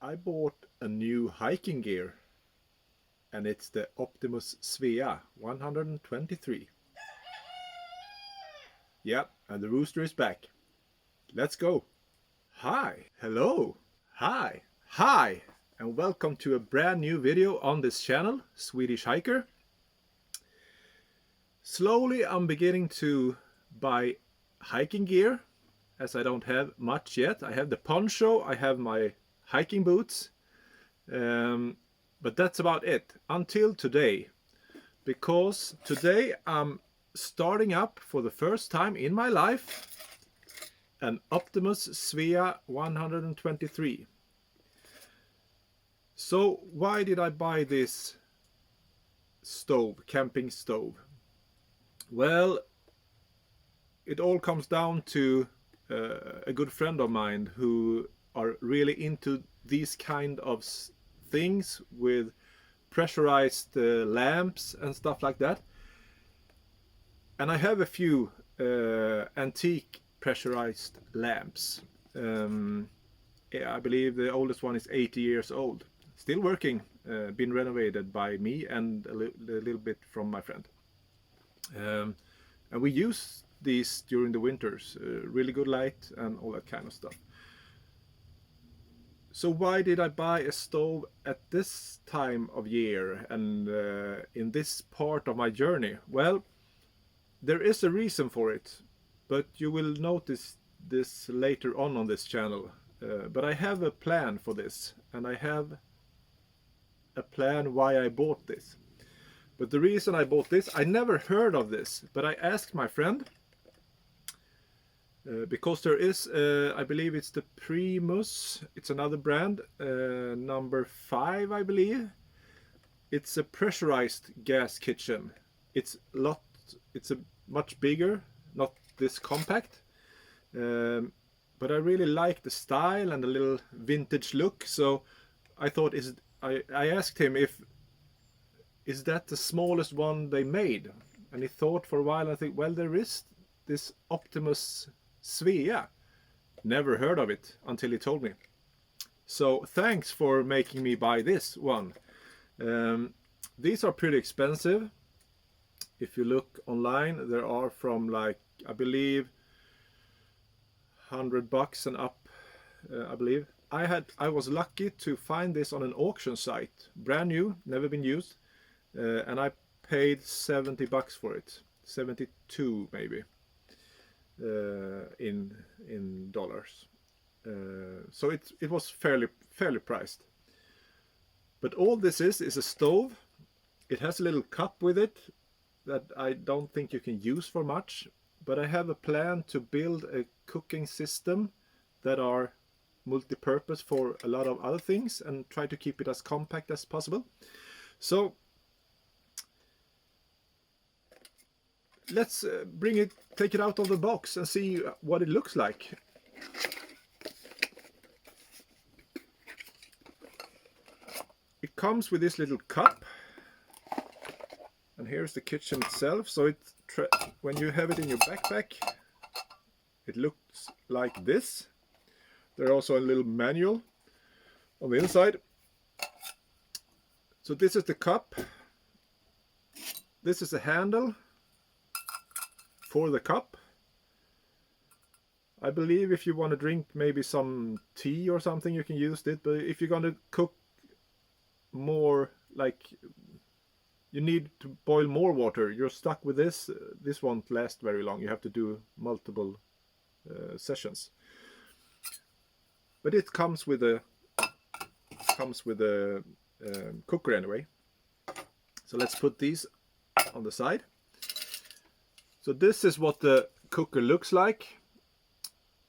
I bought a new hiking gear, and it's the Optimus Svea 123. Yep, and the rooster is back. Let's go. Hi, hello, hi, hi, and welcome to a brand new video on this channel, Swedish Hiker. Slowly I'm beginning to buy hiking gear, as I don't have much yet. I have the poncho, I have my hiking boots, but that's about it until today, because today I'm starting up for the first time in my life an Optimus Svea 123. So why did I buy this camping stove? Well, it all comes down to a good friend of mine who are really into these kind of things with pressurized lamps and stuff like that. And I have a few antique pressurized lamps. Yeah, I believe the oldest one is 80 years old. Still working, been renovated by me and a little bit from my friend. And we use these during the winters, really good light and all that kind of stuff. So why did I buy a stove at this time of year and in this part of my journey? Well, there is a reason for it, but you will notice this later on this channel. But I have a plan for this, and I have a plan why I bought this. But the reason I bought this, I never heard of this, but I asked my friend, because there is, I believe it's the Primus, it's another brand, number 5 I believe. It's a pressurized gas kitchen. It's a much bigger, not this compact, but I really like the style and the little vintage look. So I thought, I asked him is that the smallest one they made? And he thought for a while, and I think, well, there is this Optimus Svea. Never heard of it until he told me. So thanks for making me buy this one. These are pretty expensive. If you look online, there are from, like, I believe $100 and up, I believe. I was lucky to find this on an auction site, brand new, never been used, and I paid $70 for it, 72 maybe, in dollars. So it was fairly priced. But all this is a stove. It has a little cup with it that I don't think you can use for much, but I have a plan to build a cooking system that are multi-purpose for a lot of other things and try to keep it as compact as possible. So let's take it out of the box and see what it looks like. It comes with this little cup, and here's the kitchen itself. So when you have it in your backpack, it looks like this. There's also a little manual on the inside. So this is the cup. This is the handle for the cup. I believe if you want to drink maybe some tea or something, you can use it. But if you're going to cook more, like you need to boil more water, you're stuck with this. This won't last very long. You have to do multiple sessions. But it comes with a cooker anyway. So let's put these on the side. So this is what the cooker looks like.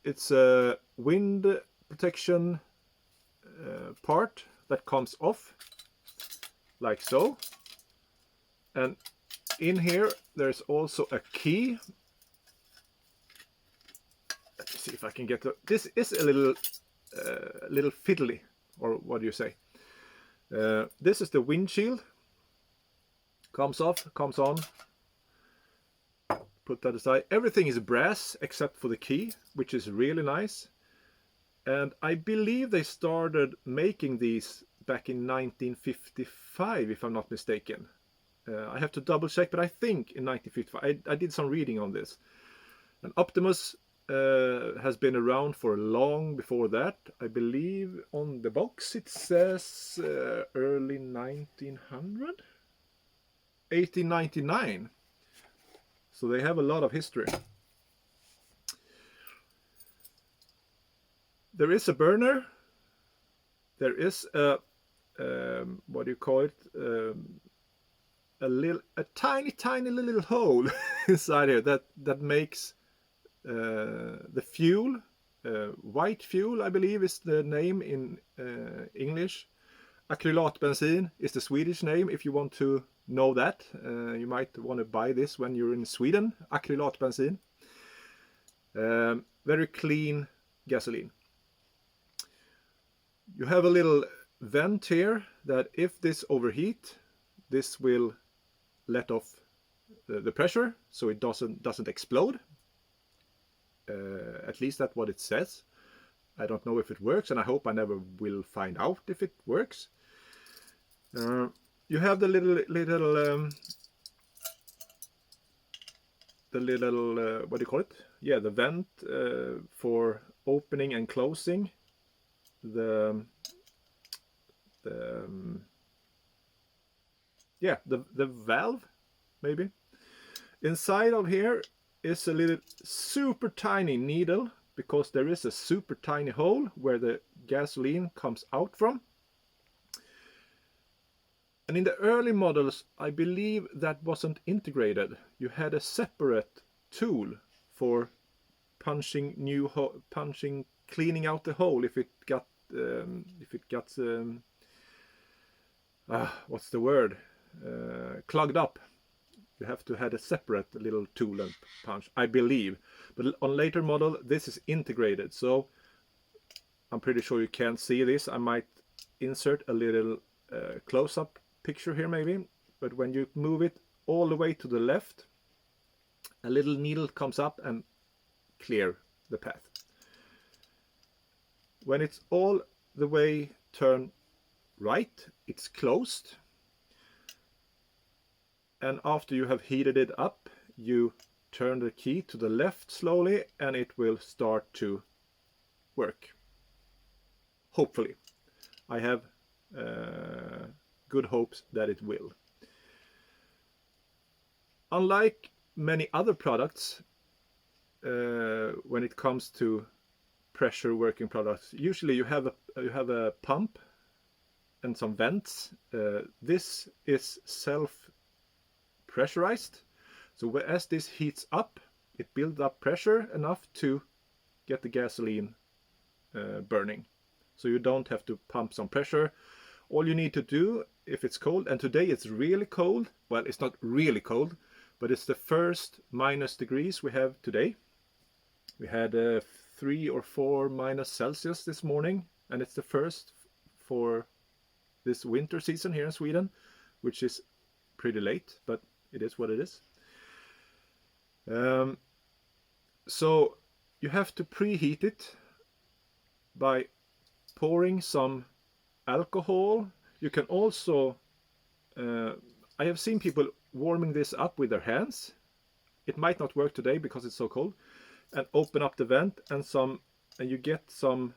It's a wind protection part that comes off like so. And in here there's also a key. Let me see if I can get this is a little fiddly, or what do you say? This is the windshield. Comes off, comes on. Put that aside. Everything is brass except for the key, which is really nice. And I believe they started making these back in 1955, if I'm not mistaken. I have to double check, but I think in 1955. I did some reading on this. And Optimus has been around for long before that. I believe on the box it says early 1900? 1899. So they have a lot of history. There is a burner. There is a what do you call it? A tiny little hole inside here that makes the fuel. White fuel, I believe, is the name in English. Akrylatbensin is the Swedish name. If you want to know that, you might want to buy this when you're in Sweden. Akrylatbensin. Very clean gasoline. You have a little vent here that if this overheat, this will let off the pressure so it doesn't explode. At least that's what it says. I don't know if it works, and I hope I never will find out if it works. You have the little what do you call it? Yeah, the vent for opening and closing the valve, maybe. Inside of here is a little super tiny needle, because there is a super tiny hole where the gasoline comes out from. And in the early models, I believe that wasn't integrated. You had a separate tool for cleaning out the hole if it got what's the word? Clogged up. You have to have a separate little tool and punch, I believe. But on later model, this is integrated. So I'm pretty sure you can't see this. I might insert a little close-up picture here maybe. But when you move it all the way to the left, a little needle comes up and clear the path. When it's all the way turned right, it's closed. And after you have heated it up, you turn the key to the left slowly and it will start to work. Hopefully. I have good hopes that it will. Unlike many other products, when it comes to pressure working products, usually you have a pump and some vents. This is self-pressurized, so as this heats up, it builds up pressure enough to get the gasoline burning. So you don't have to pump some pressure. All you need to do, if it's cold, and today it's really cold, well, it's not really cold, but it's the first -degrees we have today. We had 3 or 4 -Celsius this morning, and it's the first for this winter season here in Sweden, which is pretty late, but it is what it is. So you have to preheat it by pouring some alcohol. You can also, I have seen people warming this up with their hands. It might not work today because it's so cold. And open up the vent and you get some,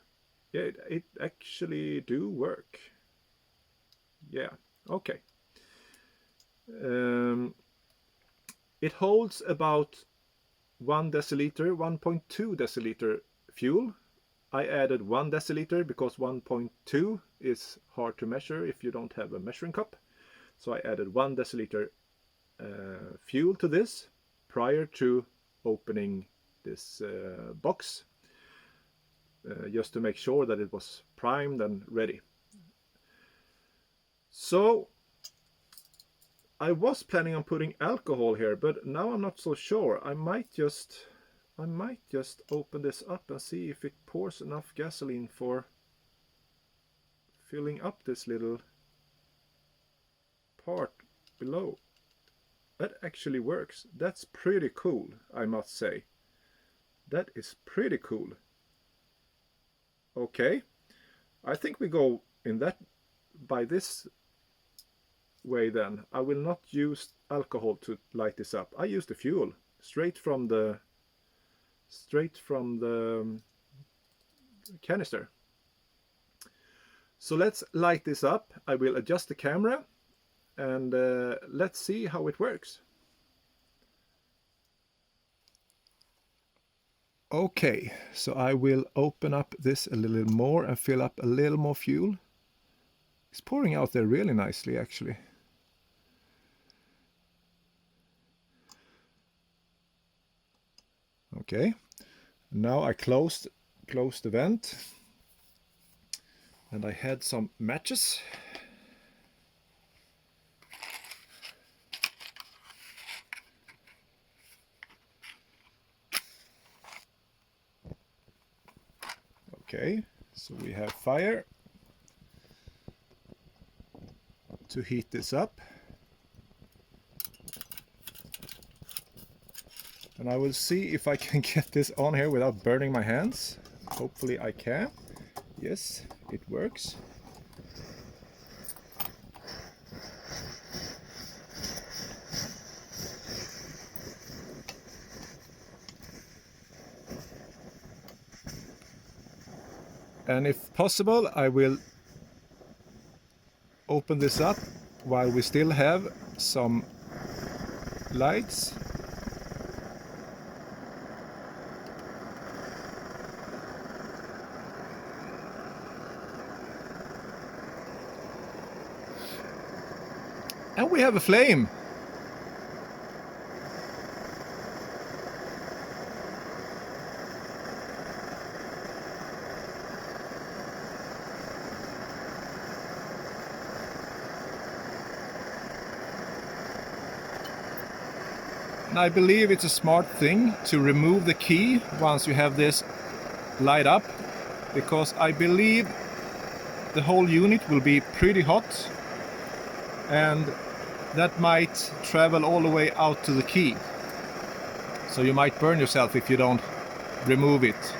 yeah, it actually do work. Yeah, okay. It holds about 1 deciliter, 1.2 deciliter fuel. I added 1 deciliter because 1.2 is hard to measure if you don't have a measuring cup. So I added 1 deciliter fuel to this prior to opening this box, just to make sure that it was primed and ready. So I was planning on putting alcohol here, but now I'm not so sure. I might just open this up and see if it pours enough gasoline for filling up this little part below. That actually works. That's pretty cool, I must say. That is pretty cool. Okay, I think we go in that by this way then. I will not use alcohol to light this up. I use the fuel straight from the canister. So let's light this up. I will adjust the camera and let's see how it works. Okay, so I will open up this a little more and fill up a little more fuel. It's pouring out there really nicely, actually. Okay, now I closed the vent and I had some matches. Okay, so we have fire to heat this up. And I will see if I can get this on here without burning my hands. Hopefully I can. Yes, it works. And if possible, I will open this up while we still have some lights. And we have a flame. And I believe it's a smart thing to remove the key once you have this light up, because I believe the whole unit will be pretty hot and that might travel all the way out to the key. So you might burn yourself if you don't remove it.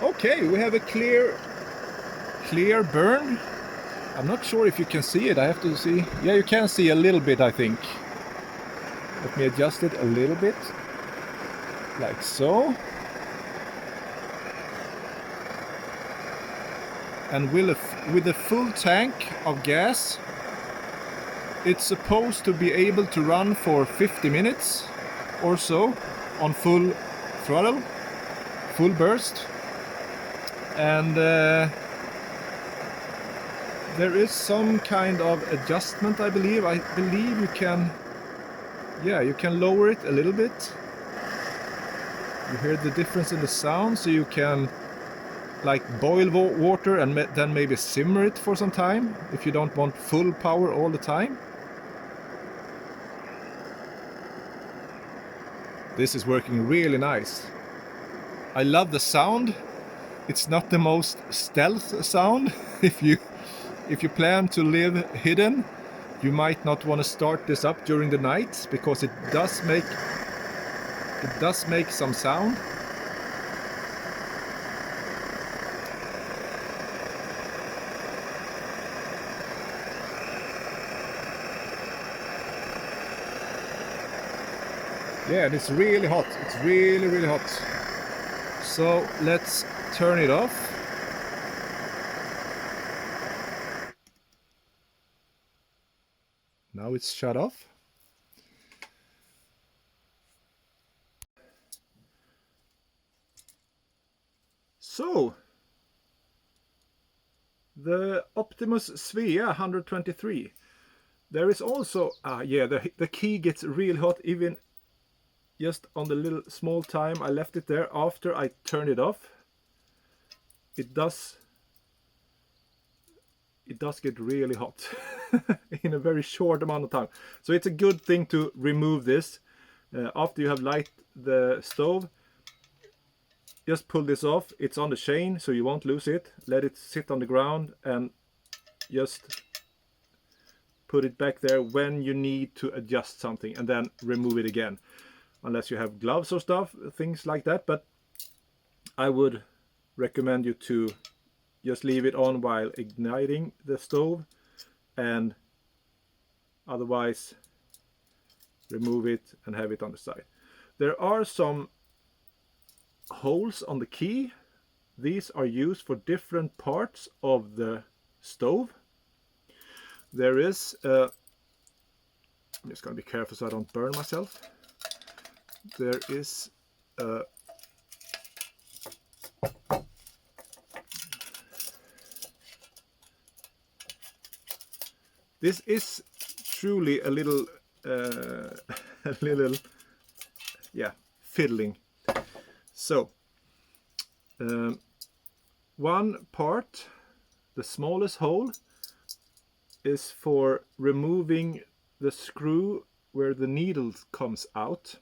Okay, we have a clear burn. I'm not sure if you can see it. I have to see. Yeah, you can see a little bit, I think. Let me adjust it a little bit. Like so. And with a full tank of gas, it's supposed to be able to run for 50 minutes or so on full throttle, full burst. And there is some kind of adjustment, I believe. I believe you can, yeah, you can lower it a little bit. You hear the difference in the sound, so you can like boil water and then maybe simmer it for some time if you don't want full power all the time. This is working really nice. I love the sound. It's not the most stealth sound. If you plan to live hidden, you might not want to start this up during the night, because it does make some sound. Yeah, and it's really hot. It's really, really hot. So let's turn it off. Now it's shut off. So, the Optimus Svea 123. There is also, yeah, the key gets really hot even just on the little small time I left it there after I turned it off. It does get really hot in a very short amount of time. So it's a good thing to remove this after you have lighted the stove. Just pull this off. It's on the chain, so you won't lose it. Let it sit on the ground and just put it back there when you need to adjust something, and then remove it again. unless you have gloves or stuff, things like that. But I would recommend you to just leave it on while igniting the stove, and otherwise remove it and have it on the side. There are some holes on the key. These are used for different parts of the stove. There is I'm just going to be careful so I don't burn myself. There is this is truly a little a little, yeah, fiddling. So one part, the smallest hole, is for removing the screw where the needle comes out.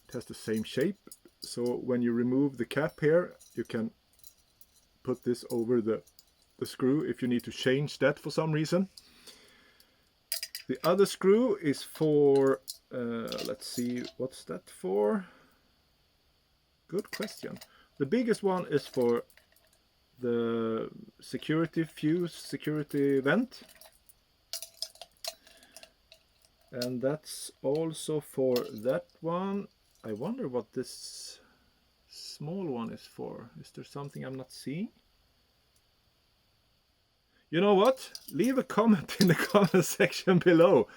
It has the same shape, so when you remove the cap here, you can put this over the screw if you need to change that for some reason. The other screw is for, let's see, what's that for? Good question. The biggest one is for the security fuse, security vent. And that's also for that one. I wonder what this small one is for. Is there something I'm not seeing? You know what? Leave a comment in the comment section below.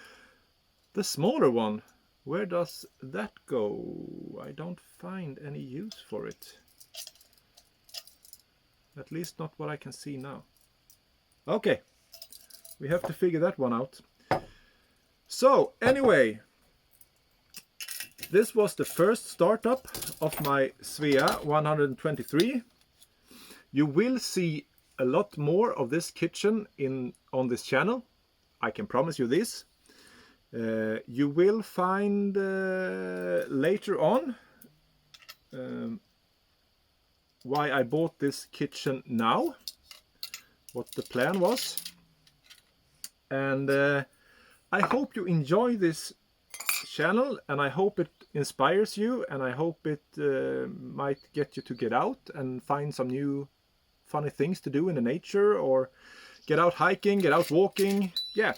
The smaller one, where does that go? I don't find any use for it. At least not what I can see now. Okay, we have to figure that one out. So anyway, this was the first startup of my Svea 123. You will see a lot more of this kitchen on this channel. I can promise you this. You will find later on why I bought this kitchen now, what the plan was, and I hope you enjoy this channel, and I hope it inspires you, and I hope it might get you to get out and find some new funny things to do in the nature, or get out hiking, get out walking. Yeah,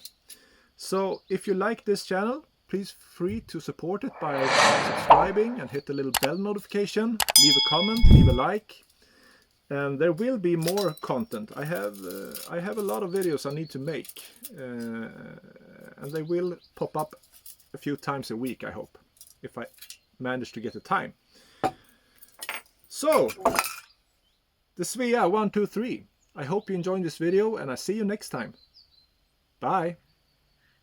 so if you like this channel, please free to support it by subscribing and hit the little bell notification, leave a comment, leave a like, and there will be more content. I have a lot of videos I need to make, and they will pop up a few times a week, I hope, if I manage to get the time. So the Svea 123. I hope you enjoyed this video, and I see you next time. Bye.